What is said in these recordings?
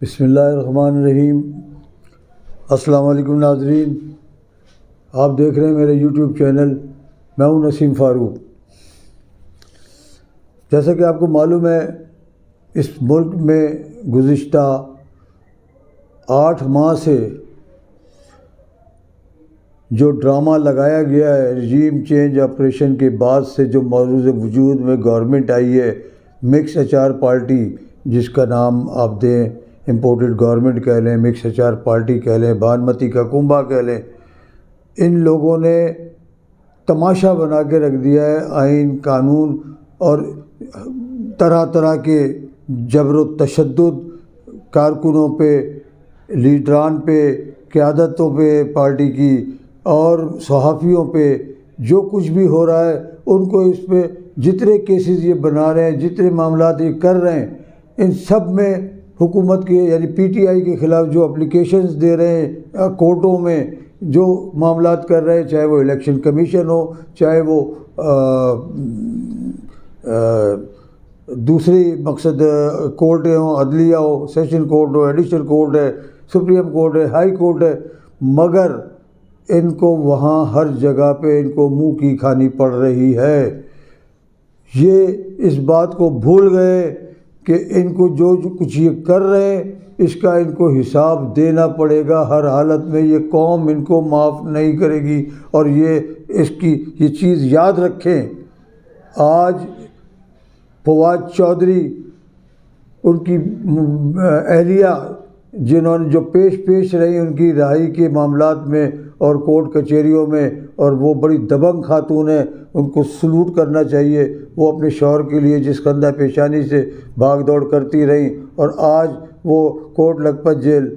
بسم اللہ الرحمن الرحیم۔ السلام علیکم ناظرین، آپ دیکھ رہے ہیں میرے یوٹیوب چینل، میں ہوں نسیم فاروق۔ جیسا کہ آپ کو معلوم ہے، اس ملک میں گزشتہ 8 ماہ سے جو ڈرامہ لگایا گیا ہے رجیم چینج آپریشن کے بعد سے، جو موجود وجود میں گورنمنٹ آئی ہے، مکس ایچ آر پارٹی، جس کا نام آپ دیں امپورٹڈ گورنمنٹ کہہ لیں، مکس ایچ آر پارٹی کہہ لیں، بانمتی کا کنبہ کہہ لیں، ان لوگوں نے تماشا بنا کے رکھ دیا ہے آئین، قانون اور طرح طرح کے جبر و تشدد کارکنوں پہ، لیڈران پہ، قیادتوں پہ پارٹی کی اور صحافیوں پہ۔ جو کچھ بھی ہو رہا ہے ان کو اس پہ جتنے کیسز یہ بنا رہے ہیں، جتنے معاملات یہ کر رہے ہیں، ان سب میں حکومت کے یعنی پی ٹی آئی کے خلاف جو اپلیکیشنز دے رہے ہیں کورٹوں میں، جو معاملات کر رہے ہیں، چاہے وہ الیکشن کمیشن ہو، چاہے وہ دوسری مقصد کورٹیں ہوں، عدلیہ ہو، سیشن کورٹ ہو، ایڈیشنل کورٹ ہے، سپریم کورٹ ہے، ہائی کورٹ ہے، مگر ان کو وہاں ہر جگہ پہ ان کو منہ کی کھانی پڑ رہی ہے۔ یہ اس بات کو بھول گئے کہ ان کو جو کچھ یہ کر رہے ہیں اس کا ان کو حساب دینا پڑے گا ہر حالت میں۔ یہ قوم ان کو معاف نہیں کرے گی، اور یہ چیز یاد رکھیں۔ آج فواد چودھری، ان کی اہلیہ جنہوں نے جو پیش رہی ان کی رہائی کے معاملات میں اور کورٹ کچہریوں میں، اور وہ بڑی دبنگ خاتون ہیں، ان کو سلوٹ کرنا چاہیے۔ وہ اپنے شوہر کے لیے جس خندہ پیشانی سے بھاگ دوڑ کرتی رہیں، اور آج وہ کوٹ لکھپت جیل،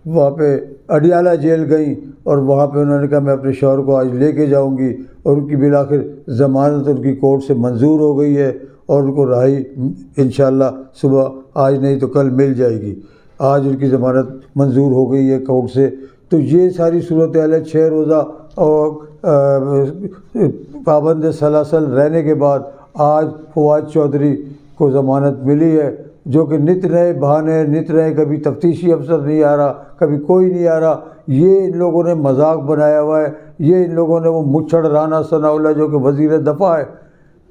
وہاں پہ اڈیالہ جیل گئیں، اور وہاں پہ انہوں نے کہا میں اپنے شوہر کو آج لے کے جاؤں گی، اور ان کی بالآخر ضمانت ان کی کورٹ سے منظور ہو گئی ہے، اور ان کو رہائی انشاءاللہ صبح، آج نہیں تو کل مل جائے گی۔ آج ان کی ضمانت منظور ہو گئی ہے کورٹ سے۔ تو یہ ساری صورتحال ہے۔ 6 روزہ اور پابند سلاسل رہنے کے بعد آج فواد چودھری کو ضمانت ملی ہے، جو کہ نت نئے بہانے، نت نئے، کبھی تفتیشی افسر نہیں آ رہا، کبھی کوئی نہیں آ رہا۔ یہ ان لوگوں نے مذاق بنایا ہوا ہے۔ یہ ان لوگوں نے وہ مچھڑ رانا ثناءاللہ جو کہ وزیر دفاع ہے،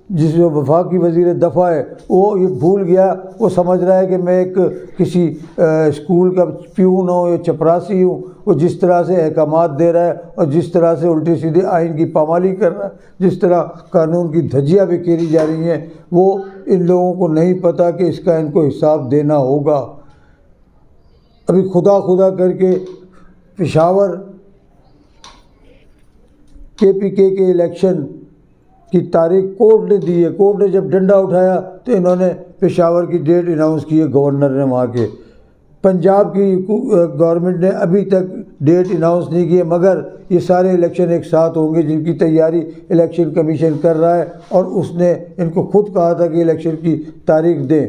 جس میں وفاقی وزیر دفاع ہے، وہ یہ بھول گیا، وہ سمجھ رہا ہے کہ میں ایک کسی اسکول کا پیون ہوں یا چپراسی ہوں۔ وہ جس طرح سے احکامات دے رہا ہے اور جس طرح سے الٹے سیدھے آئین کی پامالی کر رہا ہے، جس طرح قانون کی دھجیاں بکھیری جا رہی ہیں، وہ ان لوگوں کو نہیں پتہ کہ اس کا ان کو حساب دینا ہوگا۔ ابھی خدا کر کے پشاور KPK کے الیکشن کی تاریخ کورٹ نے دی ہے۔ کورٹ نے جب ڈنڈا اٹھایا تو انہوں نے پشاور کی ڈیٹ اناؤنس کی ہے، گورنر نے وہاں کے۔ پنجاب کی گورنمنٹ نے ابھی تک ڈیٹ اناؤنس نہیں کی ہے، مگر یہ سارے الیکشن ایک ساتھ ہوں گے جن کی تیاری الیکشن کمیشن کر رہا ہے، اور اس نے ان کو خود کہا تھا کہ الیکشن کی تاریخ دیں۔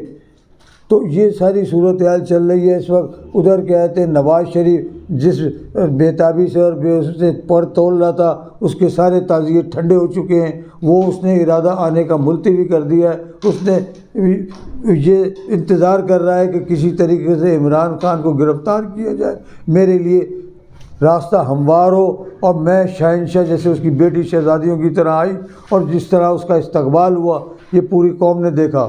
تو یہ ساری صورتحال چل رہی ہے اس وقت۔ ادھر کیا کہتے ہیں، نواز شریف جس بےتابی سے اور بے سے پر تول رہا تھا، اس کے سارے تعزیے ٹھنڈے ہو چکے ہیں۔ وہ اس نے ارادہ آنے کا ملتوی کر دیا ہے۔ اس نے یہ انتظار کر رہا ہے کہ کسی طریقے سے عمران خان کو گرفتار کیا جائے، میرے لیے راستہ ہموار ہو، اور میں شہنشاہ جیسے اس کی بیٹی شہزادیوں کی طرح آئی، اور جس طرح اس کا استقبال ہوا یہ پوری قوم نے دیکھا۔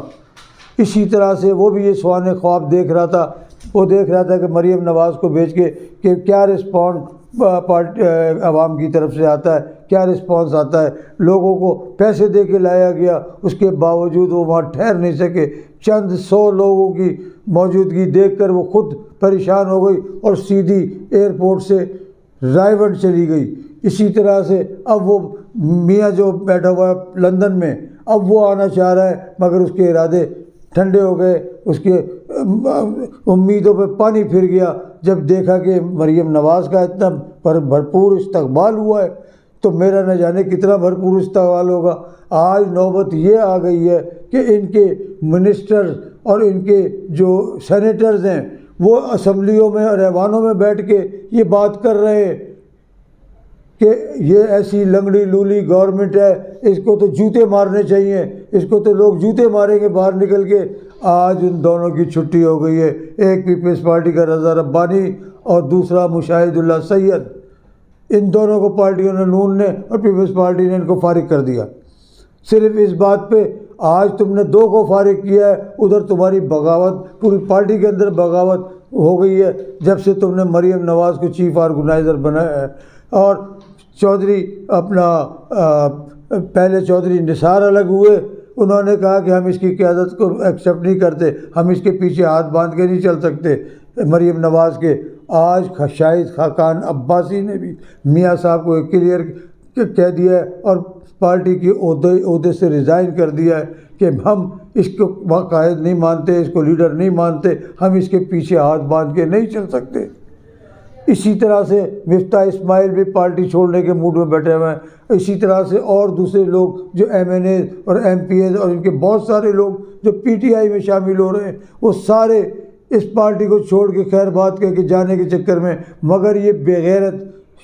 اسی طرح سے وہ بھی یہ سوانح خواب دیکھ رہا تھا۔ وہ دیکھ رہا تھا کہ مریم نواز کو بھیج کے کہ کیا رسپانس عوام کی طرف سے آتا ہے، کیا رسپانس آتا ہے۔ لوگوں کو پیسے دے کے لایا گیا، اس کے باوجود وہ وہاں ٹھہر نہیں سکے۔ چند 100 لوگوں کی موجودگی دیکھ کر وہ خود پریشان ہو گئی، اور سیدھی ایئرپورٹ سے رائے گنج چلی گئی۔ اسی طرح سے اب وہ میاں جو بیٹھا ہوا ہے لندن میں، اب وہ آنا چاہ رہا ہے، مگر اس کے ارادے ٹھنڈے ہو گئے، اس کے امیدوں پہ پانی پھر گیا۔ جب دیکھا کہ مریم نواز کا اتنا بھرپور استقبال ہوا ہے، تو میرا نہ جانے کتنا بھرپور استقبال ہوگا۔ آج نوبت یہ آ گئی ہے کہ ان کے منسٹرز اور ان کے جو سینیٹرز ہیں، وہ اسمبلیوں میں اور ایوانوں میں بیٹھ کے یہ بات کر رہے ہیں کہ یہ ایسی لنگڑی لولی گورنمنٹ ہے، اس کو تو جوتے مارنے چاہیے، اس کو تو لوگ جوتے ماریں گے باہر نکل کے۔ آج ان دونوں کی چھٹی ہو گئی ہے، ایک پیپلز پارٹی کا رضا ربانی اور دوسرا مشاہد اللہ سید۔ ان دونوں کو پارٹیوں نے، نون نے اور پیپلز پارٹی نے، ان کو فارغ کر دیا صرف اس بات پہ۔ آج تم نے دو کو فارغ کیا ہے، ادھر تمہاری بغاوت، پوری پارٹی کے اندر بغاوت ہو گئی ہے جب سے تم نے مریم نواز کو چیف آرگنائزر بنایا ہے۔ اور چودھری پہلے چودھری نثار الگ ہوئے، انہوں نے کہا کہ ہم اس کی قیادت کو ایکسیپٹ نہیں کرتے، ہم اس کے پیچھے ہاتھ باندھ کے نہیں چل سکتے مریم نواز کے۔ آج شاہد خاقان عباسی نے بھی میاں صاحب کو کلیئر کہہ دیا ہے اور پارٹی کی عہدے سے ریزائن کر دیا ہے کہ ہم اس کو قائد نہیں مانتے، اس کو لیڈر نہیں مانتے، ہم اس کے پیچھے ہاتھ باندھ کے نہیں چل سکتے۔ اسی طرح سے مفتاح اسماعیل بھی پارٹی چھوڑنے کے موڈ میں بیٹھے ہوئے ہیں۔ اسی طرح سے اور دوسرے لوگ جو ایم این اے اور ایم پی ایز اور ان کے بہت سارے لوگ جو پی ٹی آئی میں شامل ہو رہے ہیں، وہ سارے اس پارٹی کو چھوڑ کے خیر بات کہہ کے جانے کے چکر میں، مگر یہ بے غیرت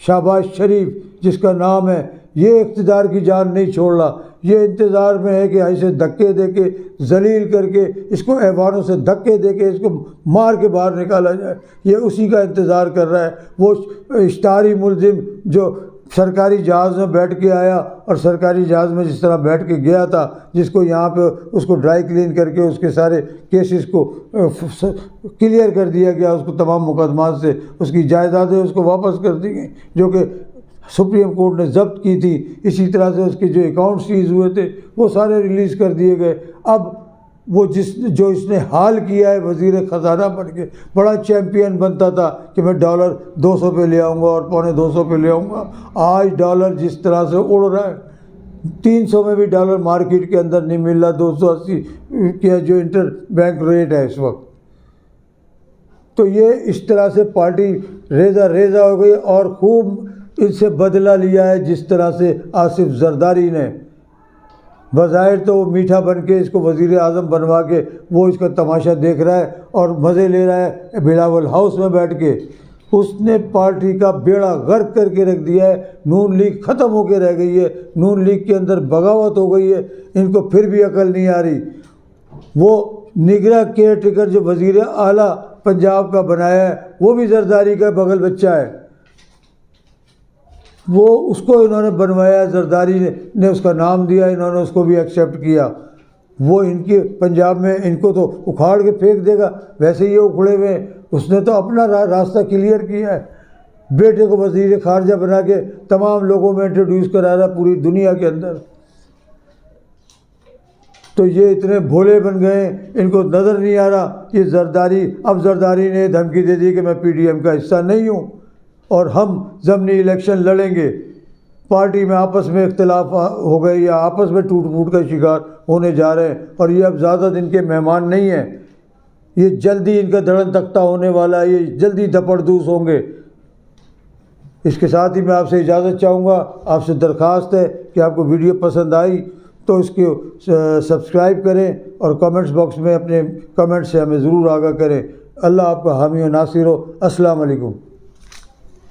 شہباز شریف جس کا نام ہے، یہ اقتدار کی جان نہیں چھوڑ رہا، یہ انتظار میں ہے کہ اسے دھکے دے کے ذلیل کر کے، اس کو ایوانوں سے دھکے دے کے اس کو مار کے باہر نکالا جائے، یہ اسی کا انتظار کر رہا ہے۔ وہ اشتہاری ملزم جو سرکاری جہاز میں بیٹھ کے آیا اور سرکاری جہاز میں جس طرح بیٹھ کے گیا تھا، جس کو یہاں پہ اس کو ڈرائی کلین کر کے اس کے سارے کیسز کو کلیئر کر دیا گیا، اس کو تمام مقدمات سے اس کی جائیدادیں اس کو واپس کر دی گئیں جو کہ سپریم کورٹ نے ضبط کی تھی۔ اسی طرح سے اس کے جو اکاؤنٹ سیز ہوئے تھے وہ سارے ریلیز کر دیے گئے۔ اب وہ جو اس نے حال کیا ہے وزیر خزانہ بن کے، بڑا چیمپئن بنتا تھا کہ میں ڈالر 200 پہ لے آؤں گا اور $250 پہ لے آؤں گا۔ آج ڈالر جس طرح سے اڑ رہا ہے، 300 میں بھی ڈالر مارکیٹ کے اندر نہیں مل رہا، 280 کا جو انٹر بینک ریٹ ہے اس وقت۔ تو یہ اس طرح سے پارٹی ریزہ ہو گئی اور خوب اس سے بدلہ لیا ہے، جس طرح سے آصف زرداری نے۔ بظاہر تو وہ میٹھا بن کے اس کو وزیر اعظم بنوا کے وہ اس کا تماشا دیکھ رہا ہے اور مزے لے رہا ہے بلاول ہاؤس میں بیٹھ کے۔ اس نے پارٹی کا بیڑا غرق کر کے رکھ دیا ہے، نون لیگ ختم ہو کے رہ گئی ہے، نون لیگ کے اندر بغاوت ہو گئی ہے، ان کو پھر بھی عقل نہیں آ رہی۔ وہ نگراں کیئر ٹیکر جو وزیر اعلیٰ پنجاب کا بنایا ہے وہ بھی زرداری کا بغل بچہ ہے، وہ اس کو انہوں نے بنوایا، زرداری نے اس کا نام دیا، انہوں نے اس کو بھی ایکسیپٹ کیا۔ وہ ان کے پنجاب میں ان کو تو اکھاڑ کے پھینک دے گا، ویسے یہ اکھڑے ہوئے ہیں۔ اس نے تو اپنا راستہ کلیئر کیا ہے، بیٹے کو وزیر خارجہ بنا کے تمام لوگوں میں انٹروڈیوس کرا رہا پوری دنیا کے اندر۔ تو یہ اتنے بھولے بن گئے، ان کو نظر نہیں آ رہا یہ زرداری۔ اب زرداری نے دھمکی دے دی کہ میں پی ڈی ایم کا حصہ نہیں ہوں اور ہم ضمنی الیکشن لڑیں گے۔ پارٹی میں آپس میں اختلاف ہو گئے یا آپس میں ٹوٹ پھوٹ کا شکار ہونے جا رہے ہیں، اور یہ اب زیادہ دن کے مہمان نہیں ہیں، یہ جلدی ان کا دھڑن تختہ ہونے والا ہے، یہ جلدی دپڑ دوس ہوں گے۔ اس کے ساتھ ہی میں آپ سے اجازت چاہوں گا، آپ سے درخواست ہے کہ آپ کو ویڈیو پسند آئی تو اس کو سبسکرائب کریں اور کمنٹس باکس میں اپنے کمنٹ سے ہمیں ضرور آگاہ کریں۔ اللہ آپ کا حامی و ناصر ہو۔ السلام علیکم۔